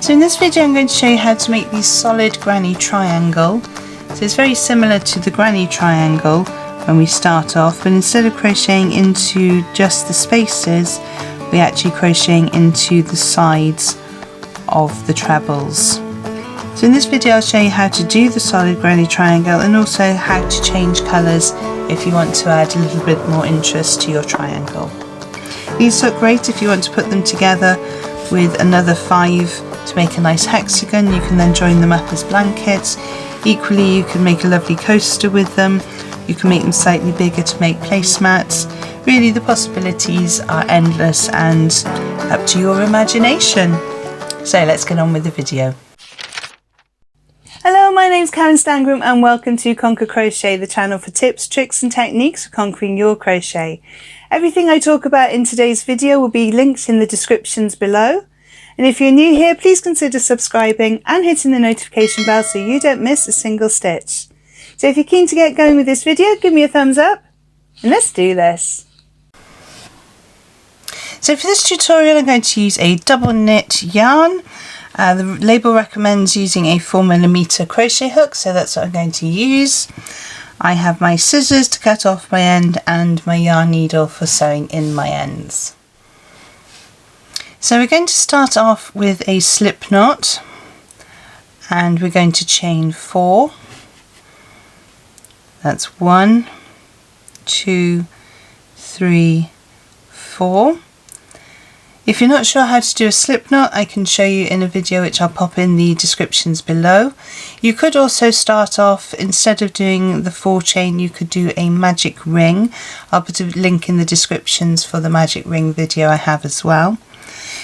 So in this video I'm going to show you how to make the solid granny triangle. So it's very similar to the granny triangle when we start off, but instead of crocheting into just the spaces, we're actually crocheting into the sides of the trebles. So in this video I'll show you how to do the solid granny triangle and also how to change colours if you want to add a little bit more interest to your triangle. These look great if you want to put them together with another 5 to make a nice hexagon. You can then join them up as blankets. Equally, you can make a lovely coaster with them. You can make them slightly bigger to make placemats. Really, the possibilities are endless and up to your imagination. So let's get on with the video. Hello, my name's Karen Stangram and welcome to Conquer Crochet, the channel for tips, tricks and techniques for conquering your crochet. Everything I talk about in today's video will be linked in the descriptions below. And if you're new here, please consider subscribing and hitting the notification bell so you don't miss a single stitch. So if you're keen to get going with this video, give me a thumbs up and let's do this. So for this tutorial I'm going to use a double knit yarn. The label recommends using a 4mm crochet hook, so that's what I'm going to use. I have my scissors to cut off my end and my yarn needle for sewing in my ends. So we're going to start off with a slip knot and we're going to chain 4. That's 1, 2, 3, 4. If you're not sure how to do a slip knot, I can show you in a video which I'll pop in the descriptions below. You could also start off, instead of doing the 4 chain, you could do a magic ring. I'll put a link in the descriptions for the magic ring video I have as well.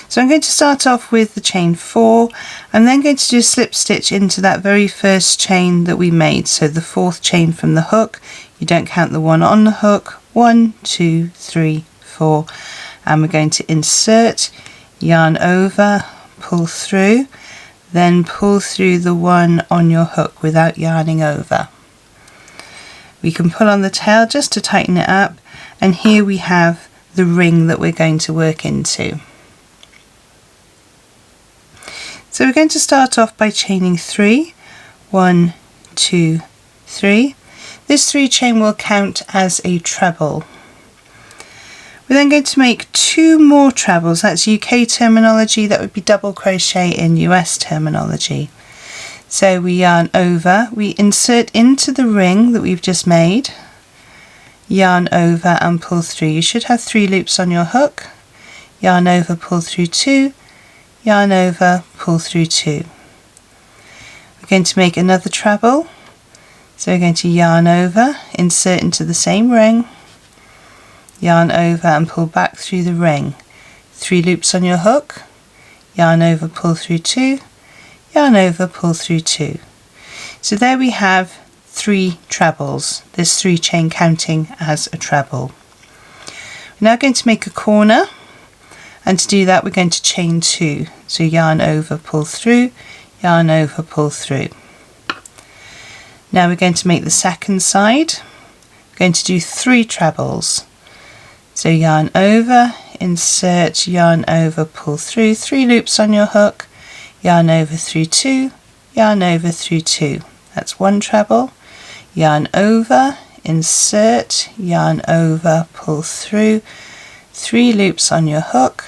So I'm going to start off with the chain 4. I'm then going to do a slip stitch into that very first chain that we made, so the 4th chain from the hook. You don't count the one on the hook. 1, 2, 3, 4. And we're going to insert, yarn over, pull through, then pull through the one on your hook without yarning over. We can pull on the tail just to tighten it up, and here we have the ring that we're going to work into. So we're going to start off by chaining 3. 1, 2, 3. This 3 chain will count as a treble. We're then going to make 2 more trebles. That's UK terminology, that would be double crochet in US terminology. So we yarn over, we insert into the ring that we've just made, yarn over and pull through. You should have 3 loops on your hook. Yarn over, pull through 2, yarn over, pull through 2. We're going to make another treble. So we're going to yarn over, insert into the same ring, yarn over and pull back through the ring. 3 loops on your hook, yarn over, pull through 2, yarn over, pull through 2. So there we have 3 trebles, this 3 chain counting as a treble. We're now going to make a corner, and to do that we're going to chain 2. So yarn over, pull through, yarn over, pull through. Now we're going to make the second side. We're going to do 3 trebles. So yarn over, insert, yarn over, pull through, 3 loops on your hook, yarn over through 2, yarn over through 2. That's 1 treble. Yarn over, insert, yarn over, pull through, 3 loops on your hook,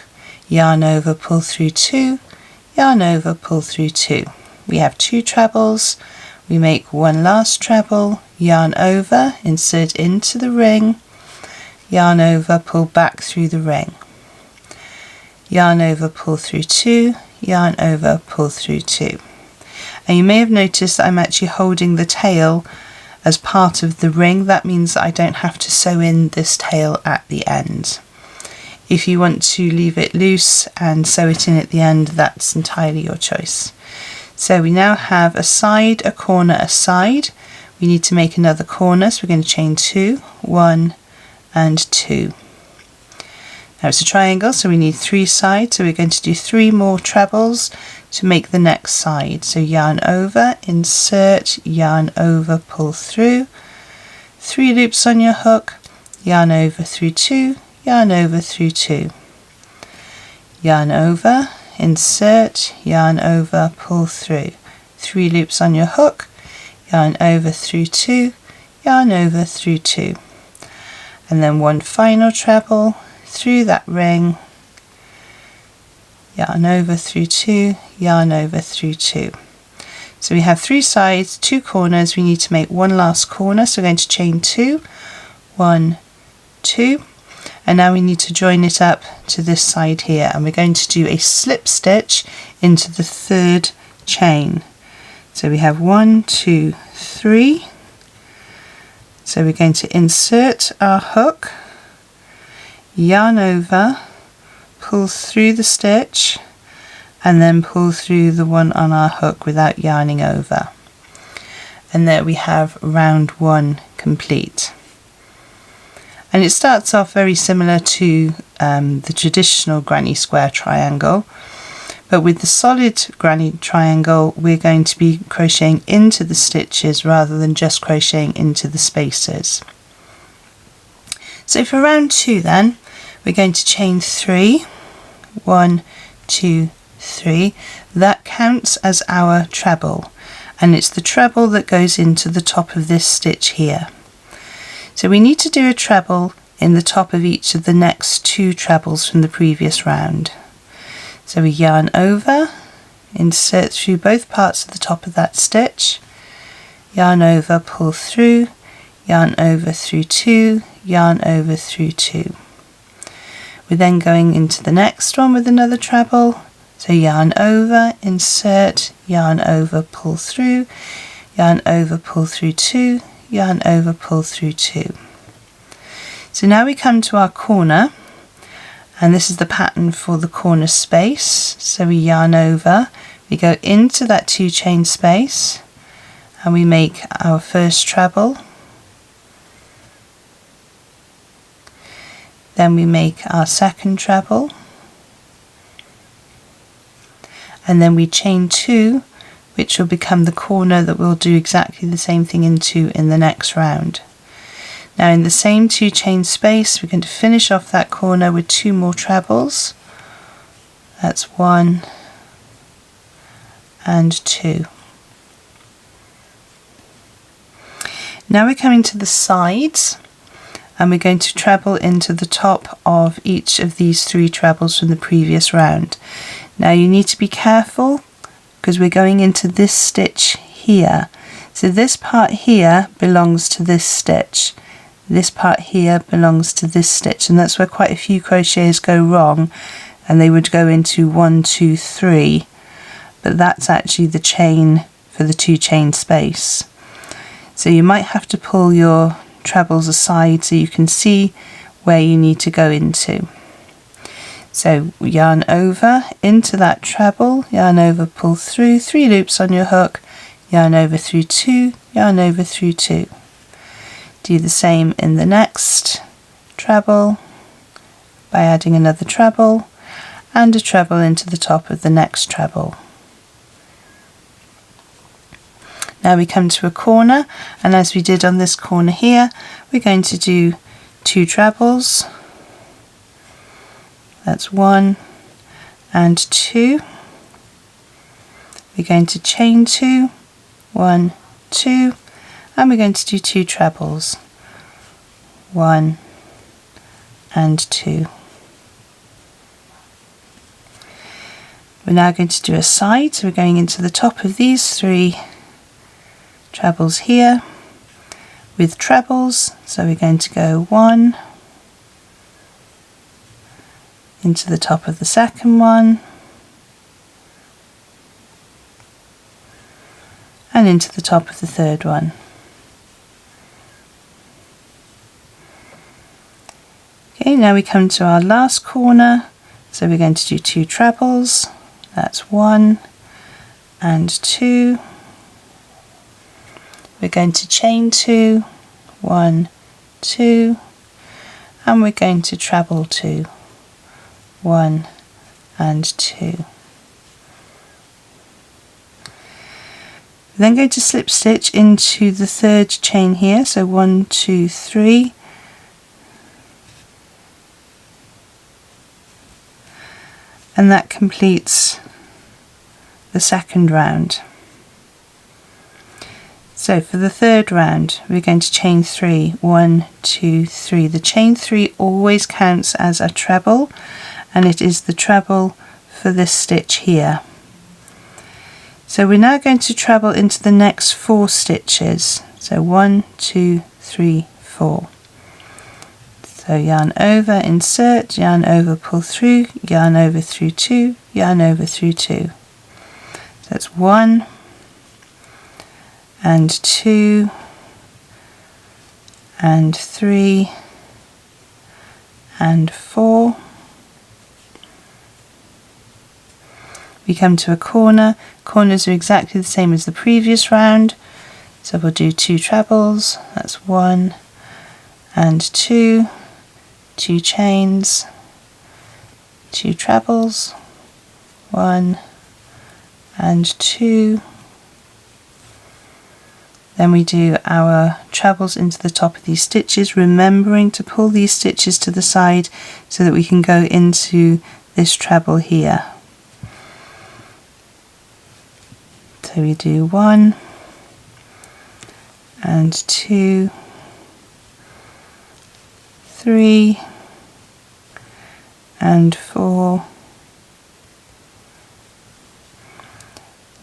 yarn over, pull through 2, yarn over, pull through 2. We have 2 trebles. We make 1 last treble, yarn over, insert into the ring, yarn over, pull back through the ring, yarn over, pull through 2, yarn over, pull through 2. And you may have noticed that I'm actually holding the tail as part of the ring. That means that I don't have to sew in this tail at the end. If you want to leave it loose and sew it in at the end, that's entirely your choice. So we now have a side, a corner, a side. We need to make another corner, so we're going to chain 2, 1 and 2. Now it's a triangle, so we need 3 sides, so we're going to do 3 more trebles to make the next side. So yarn over, insert, yarn over, pull through, 3 loops on your hook, yarn over through 2, yarn over through 2, yarn over, insert, yarn over, pull through, 3 loops on your hook, yarn over through 2, yarn over through 2, and then 1 final treble through that ring, yarn over through 2, yarn over through 2. So we have 3 sides, 2 corners. We need to make 1 last corner, so we're going to chain 2, 1, 2, and now we need to join it up to this side here, and we're going to do a slip stitch into the 3rd chain. So we have 1, 2, 3. So we're going to insert our hook, yarn over, pull through the stitch, and then pull through the one on our hook without yarning over. And there we have round 1 complete. And it starts off very similar to the traditional granny square triangle, but with the solid granny triangle we're going to be crocheting into the stitches rather than just crocheting into the spaces. So for round 2 then, we're going to chain 3, 1, 2, 3. That counts as our treble, and it's the treble that goes into the top of this stitch here. So we need to do a treble in the top of each of the next 2 trebles from the previous round. So we yarn over, insert through both parts of the top of that stitch, yarn over, pull through, yarn over through 2, yarn over through 2. We're then going into the next one with another treble, so yarn over, insert, yarn over, pull through, yarn over, pull through 2, yarn over, pull through 2. So now we come to our corner, and this is the pattern for the corner space. So we yarn over, we go into that 2 chain space, and we make our first treble. Then we make our second treble, and then we chain 2, which will become the corner that we'll do exactly the same thing into in the next round. Now in the same 2 chain space we're going to finish off that corner with 2 more trebles. That's 1 and 2. Now we're coming to the sides, and we're going to treble into the top of each of these 3 trebles from the previous round. Now you need to be careful because we're going into this stitch here. So this part here belongs to this stitch. This part here belongs to this stitch, and that's where quite a few crocheters go wrong, and they would go into 1, 2, 3, but that's actually the chain for the 2 chain space. So you might have to pull your trebles aside so you can see where you need to go into. So yarn over into that treble, yarn over, pull through, 3 loops on your hook, yarn over through 2, yarn over through 2. Do the same in the next treble by adding another treble and a treble into the top of the next treble. Now we come to a corner, and as we did on this corner here, we're going to do 2 trebles. That's 1 and 2. We're going to chain 2, 1, 2, and we're going to do 2 trebles, 1 and 2. We're now going to do a side, so we're going into the top of these 3 trebles here with trebles, so we're going to go 1 into the top of the second one and into the top of the third one. Okay, now we come to our last corner, so we're going to do 2 trebles. That's 1 and 2. We're going to chain 2, 1, 2, and we're going to treble 2, 1 and 2. We're then going to slip stitch into the 3rd chain here, so 1, 2, 3. and that completes the second round. So for the third round we're going to chain 3, 1, 2, 3. The chain 3 always counts as a treble, and it is the treble for this stitch here. So we're now going to treble into the next 4 stitches. So 1, 2, 3, 4. So yarn over, insert, yarn over, pull through, yarn over through 2, yarn over through 2. So that's 1 and 2 and 3 and 4. We come to a corner. Corners are exactly the same as the previous round, so we'll do 2 trebles. That's 1 and 2, 2 chains, 2 trebles, 1 and 2. Then we do our trebles into the top of these stitches, remembering to pull these stitches to the side so that we can go into this treble here. So we do 1 and 2, 3 and 4,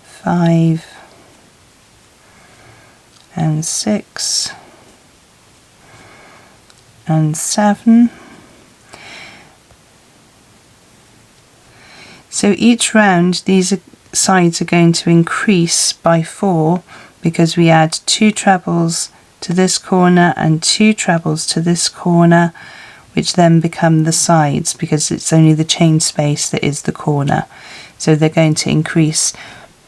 5 and 6 and 7. So each round these sides are going to increase by 4 because we add 2 trebles to this corner and 2 trebles to this corner, which then become the sides because it's only the chain space that is the corner. So they're going to increase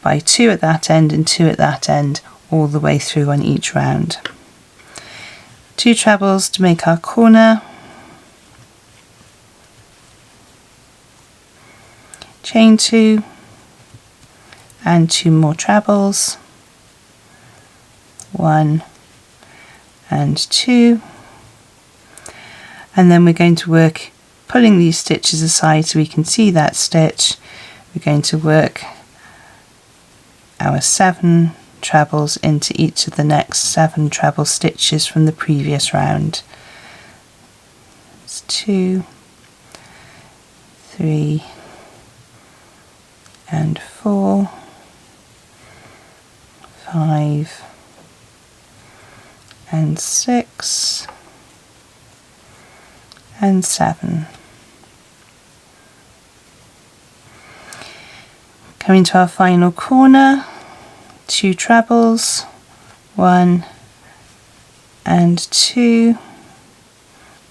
by 2 at that end and 2 at that end, all the way through on each round. 2 trebles to make our corner, chain 2 and 2 more trebles, 1 and 2, and then we're going to work pulling these stitches aside so we can see that stitch. We're going to work our 7 trebles into each of the next 7 treble stitches from the previous round. It's 2, 3 and 4, 5 and 6 and 7. Coming to our final corner, 2 trebles, 1 and 2,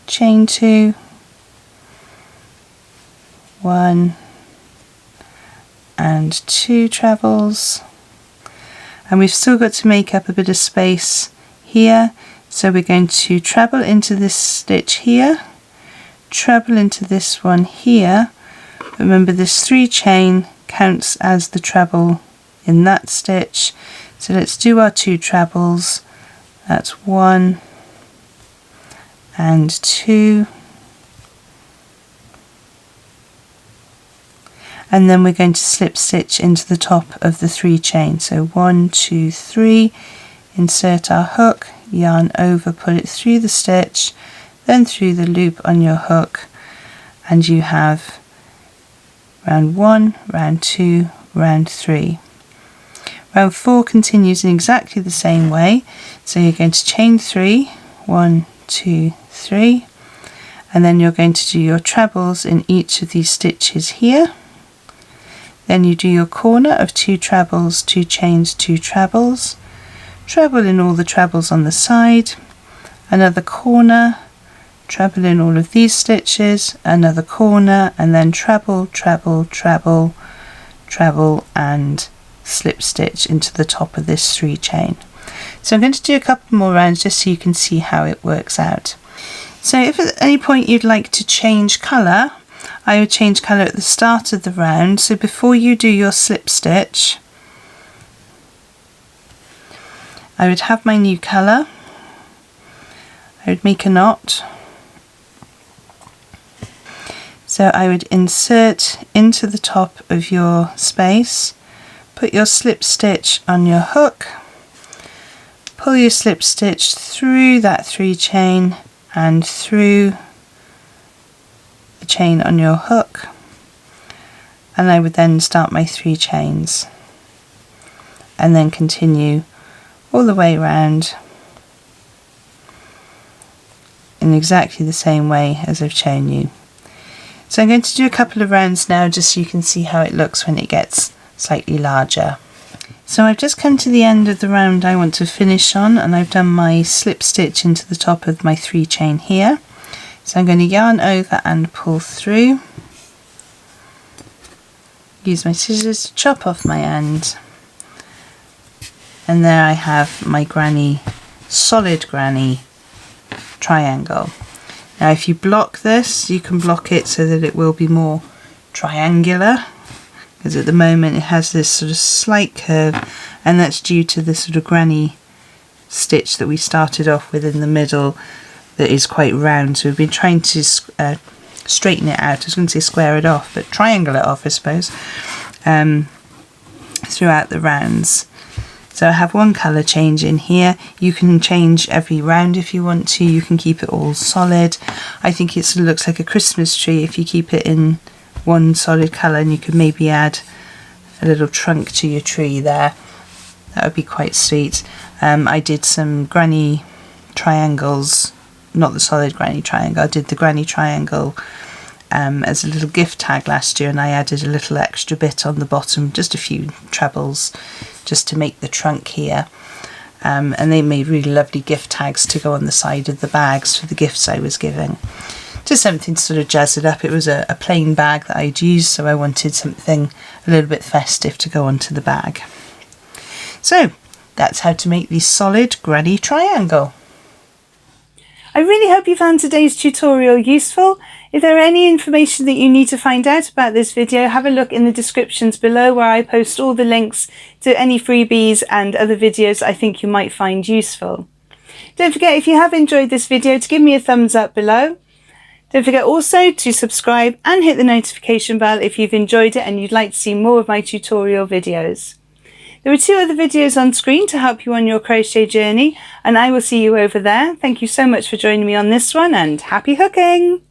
chain 2, 1 and 2 trebles, and we've still got to make up a bit of space here, so we're going to treble into this stitch here, treble into this one here. Remember, this 3 chain counts as the treble in that stitch, so let's do our 2 trebles. That's 1 and 2, and then we're going to slip stitch into the top of the 3 chain. So 1, 2, 3, insert our hook, yarn over, pull it through the stitch, then through the loop on your hook, and you have round 1, round 2, round 3. Round 4 continues in exactly the same way, so you're going to chain 3, 1, 2, 3, and then you're going to do your trebles in each of these stitches here. Then you do your corner of 2 trebles, 2 chains, 2 trebles, treble in all the trebles on the side, another corner, treble in all of these stitches, another corner, and then treble, treble, treble, treble, and slip stitch into the top of this 3 chain. So I'm going to do a couple more rounds just so you can see how it works out. So if at any point you'd like to change colour, I would change colour at the start of the round. So before you do your slip stitch, I would have my new colour, I would make a knot. So I would insert into the top of your space, put your slip stitch on your hook, pull your slip stitch through that 3 chain and through the chain on your hook, and I would then start my 3 chains and then continue all the way around in exactly the same way as I've shown you. So I'm going to do a couple of rounds now just so you can see how it looks when it gets slightly larger. So I've just come to the end of the round I want to finish on, and I've done my slip stitch into the top of my 3 chain here. So I'm going to yarn over and pull through, use my scissors to chop off my end, and there I have my solid granny triangle. Now if you block this, you can block it so that it will be more triangular, because at the moment it has this sort of slight curve, and that's due to the sort of granny stitch that we started off with in the middle that is quite round. So we've been trying to straighten it out. I was going to say square it off, but triangle it off I suppose, throughout the rounds. So I have one colour change in here. You can change every round if you want to. You can keep it all solid. I think it sort of looks like a Christmas tree if you keep it in one solid colour, and you could maybe add a little trunk to your tree there. That would be quite sweet. I did some granny triangles, not the solid granny triangle. I did the granny triangle as a little gift tag last year, and I added a little extra bit on the bottom, just a few trebles, just to make the trunk here. And they made really lovely gift tags to go on the side of the bags for the gifts I was giving. Just something to sort of jazz it up. It was a plain bag that I'd used, so I wanted something a little bit festive to go onto the bag. So that's how to make the solid granny triangle. I really hope you found today's tutorial useful. If there are any information that you need to find out about this video, have a look in the descriptions below, where I post all the links to any freebies and other videos I think you might find useful. Don't forget, if you have enjoyed this video, to give me a thumbs up below. Don't forget also to subscribe and hit the notification bell if you've enjoyed it and you'd like to see more of my tutorial videos. There are 2 other videos on screen to help you on your crochet journey, and I will see you over there. Thank you so much for joining me on this one, and happy hooking!